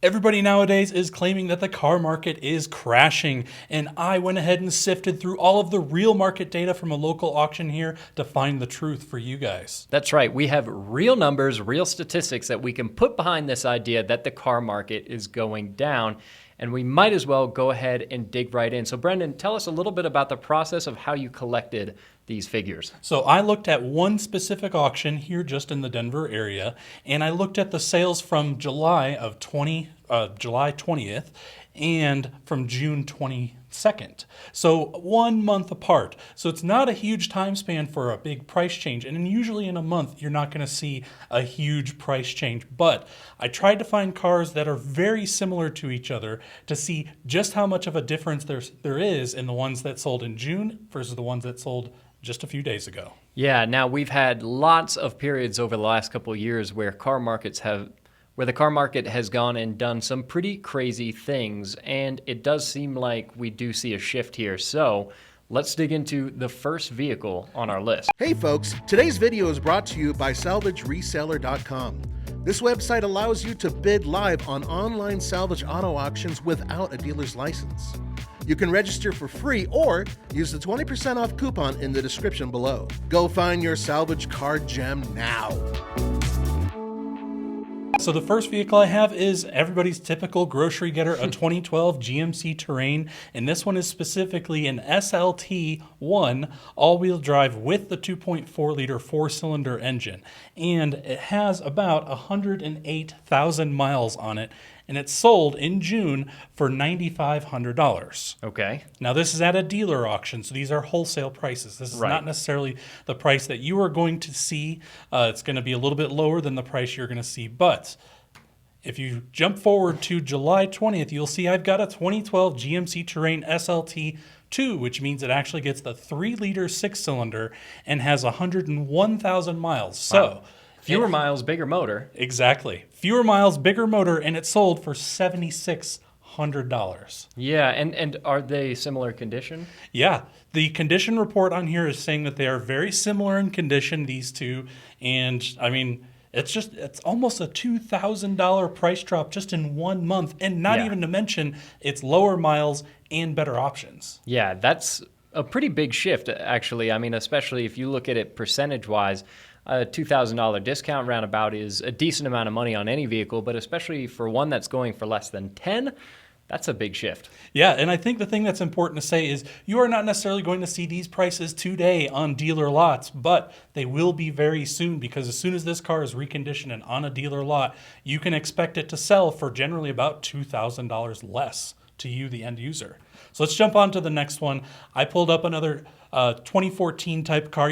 Everybody nowadays is claiming that the car market is crashing, and I went ahead and sifted through all of the real market data from a local auction here to find the truth for you guys. That's right. We have real numbers, real statistics that we can put behind this idea that the car market is going down, and we might as well go ahead and dig right in. So Brendan, tell us a little bit about the process of how you collected these figures. So I looked at one specific auction here just in the Denver area, and I looked at the sales from July 20th and from June 22nd. So 1 month apart. So it's not a huge time span for a big price change. And usually in a month, you're not going to see a huge price change. But I tried to find cars that are very similar to each other to see just how much of a difference there is in the ones that sold in June versus the ones that sold just a few days ago. Yeah, now we've had lots of periods over the last couple of years where the car market has gone and done some pretty crazy things, and it does seem like we do see a shift here. So let's dig into the first vehicle on our list. Hey folks, today's video is brought to you by SalvageReseller.com. This website allows you to bid live on online salvage auto auctions without a dealer's license. You can register for free or use the 20% off coupon in the description below. Go find your salvage car gem now. So the first vehicle I have is everybody's typical grocery getter, a 2012 GMC Terrain, and this one is specifically an SLT1 all-wheel drive with the 2.4 liter four-cylinder engine, and it has about 108,000 miles on it, and it's sold in June for $9,500. Okay. Now this is at a dealer auction, so these are wholesale prices. This is not necessarily the price that you are going to see. It's going to be a little bit lower than the price you're going to see, but if you jump forward to July 20th, you'll see I've got a 2012 GMC Terrain SLT2, which means it actually gets the 3-liter 6-cylinder and has 101,000 miles. So fewer miles, bigger motor. Exactly. Fewer miles, bigger motor, and it sold for $7,600. Yeah, and are they similar condition? Yeah. The condition report on here is saying that they are very similar in condition, these two. And I mean, it's almost a $2,000 price drop just in 1 month. And not even to mention it's lower miles and better options. Yeah, that's a pretty big shift, actually. I mean, especially if you look at it percentage-wise, a $2,000 discount roundabout is a decent amount of money on any vehicle, but especially for one that's going for less than 10, that's a big shift. Yeah, and I think the thing that's important to say is you are not necessarily going to see these prices today on dealer lots, but they will be very soon, because as soon as this car is reconditioned and on a dealer lot, you can expect it to sell for generally about $2,000 less to you, the end user. So let's jump on to the next one. I pulled up another 2014 type car,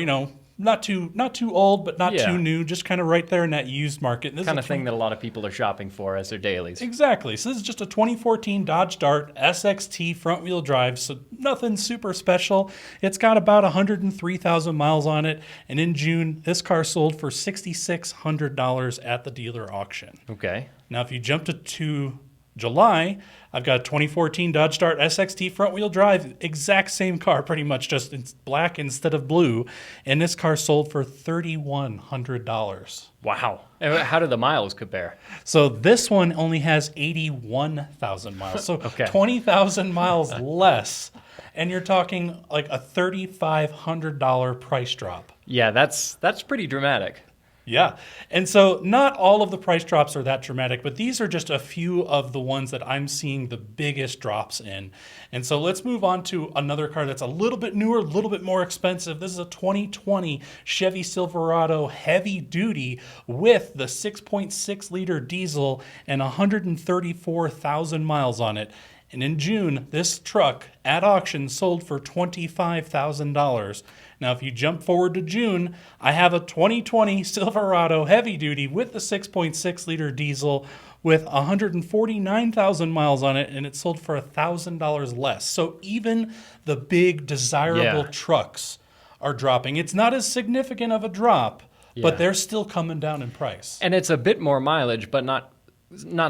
not too old, but not too new, just kind of right there in that used market. This kind of thing that a lot of people are shopping for as their dailies. Exactly. So this is just a 2014 Dodge Dart SXT front-wheel drive, so nothing super special. It's got about 103,000 miles on it, and in June, this car sold for $6,600 at the dealer auction. Okay. Now, if you jump to July, I've got a 2014 Dodge Dart SXT front-wheel drive, exact same car pretty much, just in black instead of blue, and this car sold for $3,100. Wow. How do the miles compare? So this one only has 81,000 miles, so 20,000 miles less, and you're talking like a $3,500 price drop. Yeah, that's pretty dramatic. Yeah. And so not all of the price drops are that dramatic, but these are just a few of the ones that I'm seeing the biggest drops in. And so let's move on to another car that's a little bit newer, a little bit more expensive. This is a 2020 Chevy Silverado heavy duty with the 6.6 liter diesel and 134,000 miles on it. And in June, this truck at auction sold for $25,000. Now, if you jump forward to June, I have a 2020 Silverado heavy duty with the 6.6 liter diesel with 149,000 miles on it, and it sold for $1,000 less. So even the big desirable trucks are dropping. It's not as significant of a drop, but they're still coming down in price. And it's a bit more mileage, but not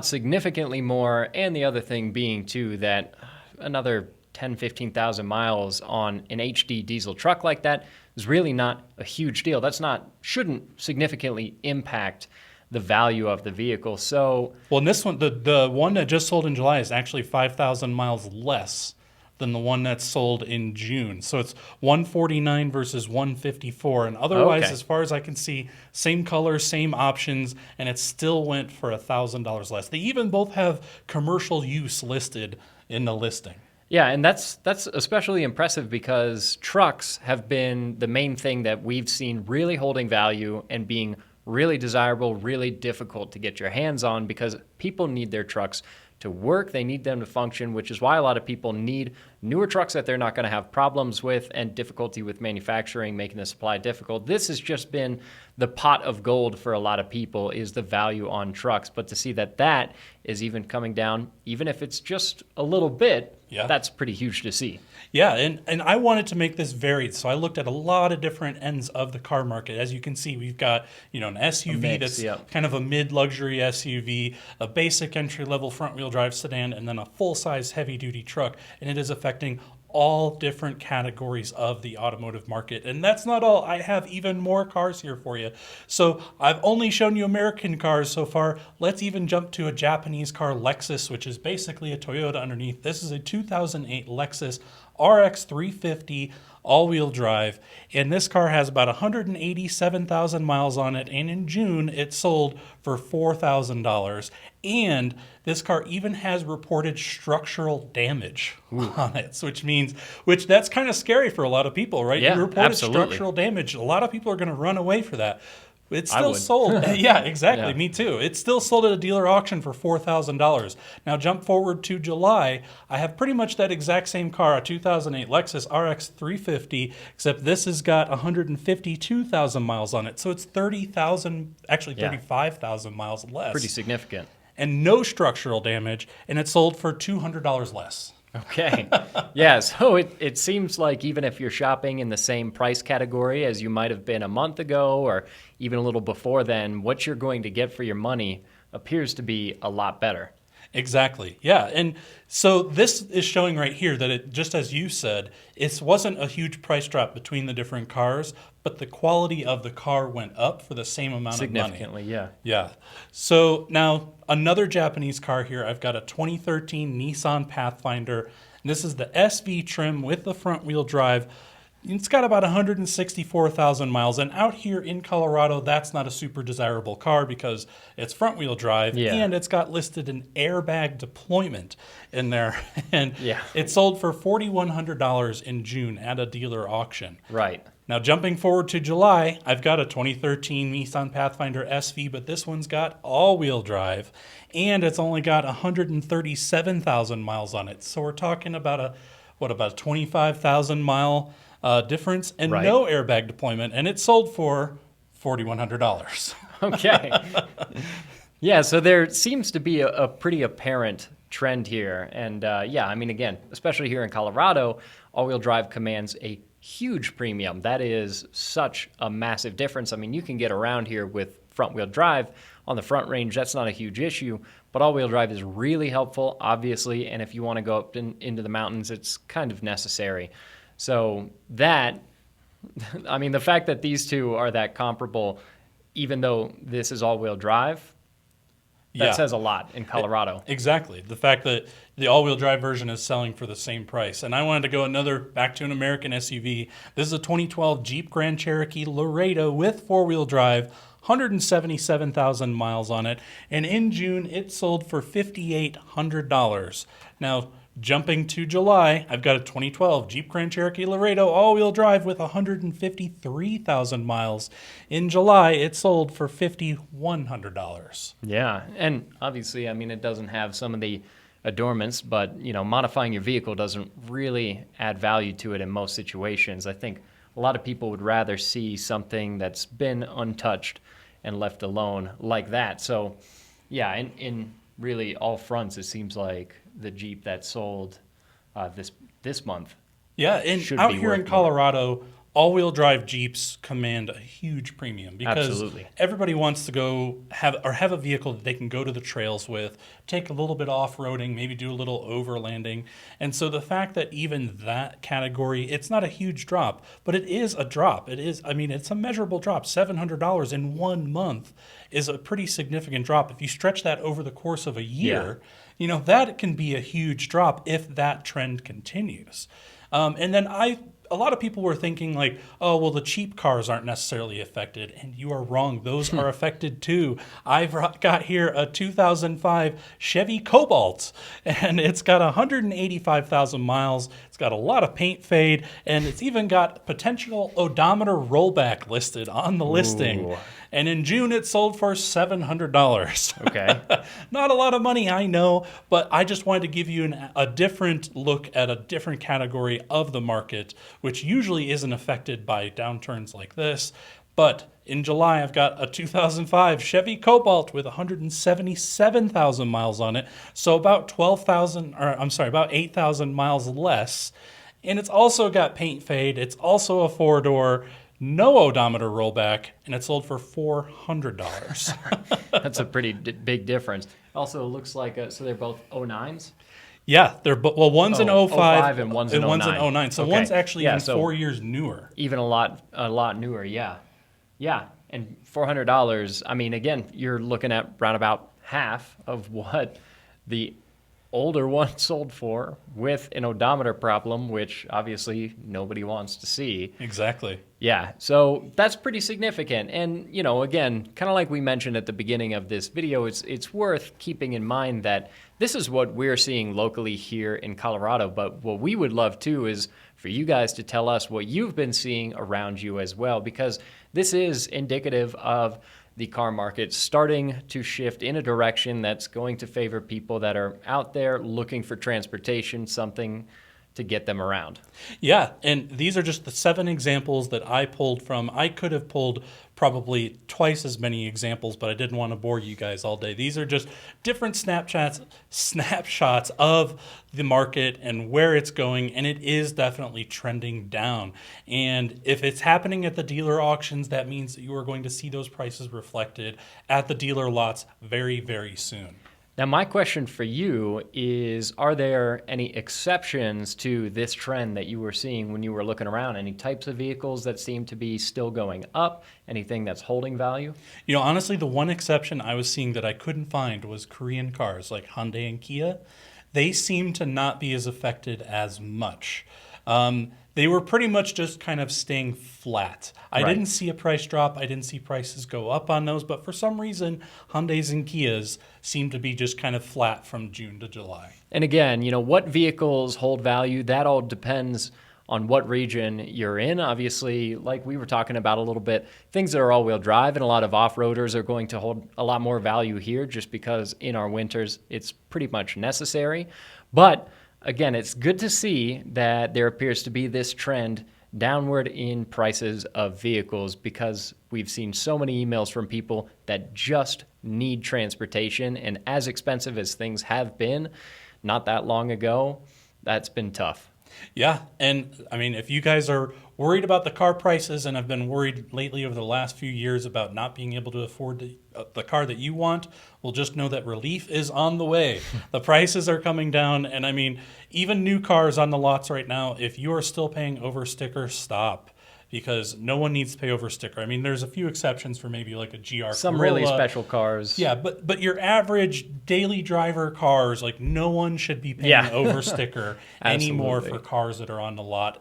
significantly more. And the other thing being, too, that another 10, 15,000 miles on an HD diesel truck like that is really not a huge deal. Shouldn't significantly impact the value of the vehicle. So, Well, and this one, the one that just sold in July is actually 5,000 miles less than the one that's sold in June. So it's 149 versus 154. And otherwise, Okay. as far as I can see, same color, same options, and it still went for $1,000 less. They even both have commercial use listed in the listing. yeah, and that's especially impressive because trucks have been the main thing that we've seen really holding value and being really desirable, really difficult to get your hands on because people need their trucks to work. They need them to function, which is why a lot of people need newer trucks that they're not going to have problems with and difficulty with manufacturing, making the supply difficult. This has just been the pot of gold for a lot of people is the value on trucks. But to see that is even coming down, even if it's just a little bit, Yeah. that's pretty huge to see. Yeah, and I wanted to make this varied, so I looked at a lot of different ends of the car market. As you can see, we've got an SUV mix, that's yeah. kind of a mid-luxury SUV, a basic entry-level front-wheel drive sedan, and then a full-size heavy-duty truck, and it is affecting all different categories of the automotive market. And that's not all. I have even more cars here for you. So I've only shown you American cars so far. Let's even jump to a Japanese car, Lexus, which is basically a Toyota underneath. This is a 2008 Lexus RX 350 all-wheel drive, and this car has about 187,000 miles on it, and in June it sold for $4,000. And this car even has reported structural damage on it, which that's kind of scary for a lot of people, right? Yeah, You reported absolutely. structural damage. A lot of people are going to run away for that. It's I still would. sold. Yeah, exactly. Yeah. Me too. It's still sold at a dealer auction for $4,000. Now jump forward to July. I have pretty much that exact same car, a 2008 Lexus RX 350, except this has got 152,000 miles on it. So it's 30,000, actually Yeah. 35,000 miles less. Pretty significant. And no structural damage, and it sold for $200 less. Okay. Yeah, so it seems like even if you're shopping in the same price category as you might have been a month ago or even a little before then, what you're going to get for your money appears to be a lot better. Exactly. Yeah. And so this is showing right here that it, just as you said, it wasn't a huge price drop between the different cars, but the quality of the car went up for the same amount of money. Significantly, yeah. Yeah. So now another Japanese car here. I've got a 2013 Nissan Pathfinder. And this is the SV trim with the front wheel drive. It's got about 164,000 miles. And out here in Colorado, that's not a super desirable car because it's front wheel drive Yeah. and it's got listed an airbag deployment in there. And Yeah. it sold for $4,100 in June at a dealer auction. Right. Now, jumping forward to July, I've got a 2013 Nissan Pathfinder SV, but this one's got all-wheel drive, and it's only got 137,000 miles on it. So we're talking about about a 25,000 mile difference, and Right. no airbag deployment, and it sold for $4,100. Okay. Yeah, so there seems to be a pretty apparent trend here. And yeah, I mean, again, especially here in Colorado, all-wheel drive commands a huge premium. That is such a massive difference. I mean, you can get around here with front-wheel drive. On the front range, that's not a huge issue, but all-wheel drive is really helpful, obviously, and if you want to go up into the mountains, it's kind of necessary. So that, I mean, the fact that these two are that comparable, even though this is all-wheel drive, that Yeah. says a lot in Colorado. Exactly. The fact that the all-wheel drive version is selling for the same price. And I wanted to go back to an American SUV. This is a 2012 Jeep Grand Cherokee Laredo with four-wheel drive, 177,000 miles on it. And in June, it sold for $5,800. Now, jumping to July, I've got a 2012 Jeep Grand Cherokee Laredo all-wheel drive with 153,000 miles. In July, it sold for $5,100. Yeah, and obviously, I mean, it doesn't have some of the adornments, but, you know, modifying your vehicle doesn't really add value to it in most situations. I think a lot of people would rather see something that's been untouched and left alone like that. So, yeah, in really all fronts, it seems like the Jeep that sold this month. Yeah, and Should out be here worth in more. Colorado, all-wheel drive Jeeps command a huge premium because Absolutely. everybody wants to go have a vehicle that they can go to the trails with, take a little bit off-roading, maybe do a little overlanding. And so the fact that even that category, it's not a huge drop, but it is a drop. It's a measurable drop. $700 in 1 month is a pretty significant drop. If you stretch that over the course of a year, that can be a huge drop if that trend continues. And then a lot of people were thinking like, oh, well, the cheap cars aren't necessarily affected. And you are wrong. Those are affected too. I've got here a 2005 Chevy Cobalt, and it's got 185,000 miles. It's got a lot of paint fade, and it's even got potential odometer rollback listed on the listing. Ooh. And in June, it sold for $700. Okay. Not a lot of money, I know, but I just wanted to give you a different look at a different category of the market, which usually isn't affected by downturns like this. But in July, I've got a 2005 Chevy Cobalt with 177,000 miles on it, so about 8,000 miles less. And it's also got paint fade. It's also a 4-door. No odometer rollback, and it sold for $400. That's a pretty big difference. Also, it looks like, so they're both 09s? Yeah, one's an 05 and one's an 09. So Okay. one's actually Yeah, even so 4 years newer. Even a lot newer, yeah. Yeah, and $400, I mean, again, you're looking at around about half of what the older one sold for with an odometer problem, which obviously nobody wants to see. Exactly. Yeah, so that's pretty significant. And, again, kind of like we mentioned at the beginning of this video, it's worth keeping in mind that this is what we're seeing locally here in Colorado. But what we would love, too, is for you guys to tell us what you've been seeing around you as well, because this is indicative of the car market starting to shift in a direction that's going to favor people that are out there looking for transportation, something to get them around. Yeah, and these are just the 7 examples that I pulled from. I could have pulled probably twice as many examples, but I didn't want to bore you guys all day. These are just different snapshots of the market and where it's going, and it is definitely trending down. And if it's happening at the dealer auctions, that means that you are going to see those prices reflected at the dealer lots very, very soon. Now, my question for you is, are there any exceptions to this trend that you were seeing when you were looking around? Any types of vehicles that seem to be still going up? Anything that's holding value? Honestly, the one exception I was seeing that I couldn't find was Korean cars like Hyundai and Kia. They seem to not be as affected as much. They were pretty much just kind of staying flat. I didn't see a price drop. I didn't see prices go up on those. But for some reason, Hyundais and Kias seem to be just kind of flat from June to July. And again, what vehicles hold value, that all depends on what region you're in. Obviously, like we were talking about a little bit, things that are all-wheel drive and a lot of off-roaders are going to hold a lot more value here just because in our winters it's pretty much necessary. But again, it's good to see that there appears to be this trend downward in prices of vehicles because we've seen so many emails from people that just need transportation. And as expensive as things have been not that long ago, that's been tough. Yeah, and if you guys are worried about the car prices and have been worried lately over the last few years about not being able to afford the car that you want, well, just know that relief is on the way. The prices are coming down, and even new cars on the lots right now, if you are still paying over sticker, stop. Because no one needs to pay over sticker. There's a few exceptions for maybe like a GR Some Corolla. really special cars. Yeah, but your average daily driver cars, like no one should be paying over sticker anymore for cars that are on the lot.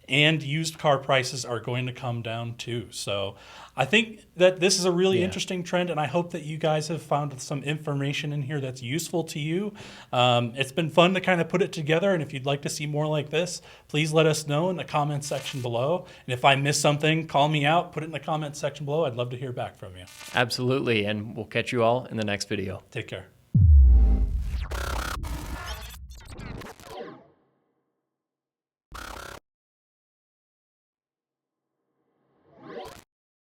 And used car prices are going to come down too. So I think that this is a really interesting trend, and I hope that you guys have found some information in here that's useful to you. It's been fun to kind of put it together, and if you'd like to see more like this, please let us know in the comments section below. And if I missed something, call me out, put it in the comments section below. I'd love to hear back from you. Absolutely, and we'll catch you all in the next video. Take care.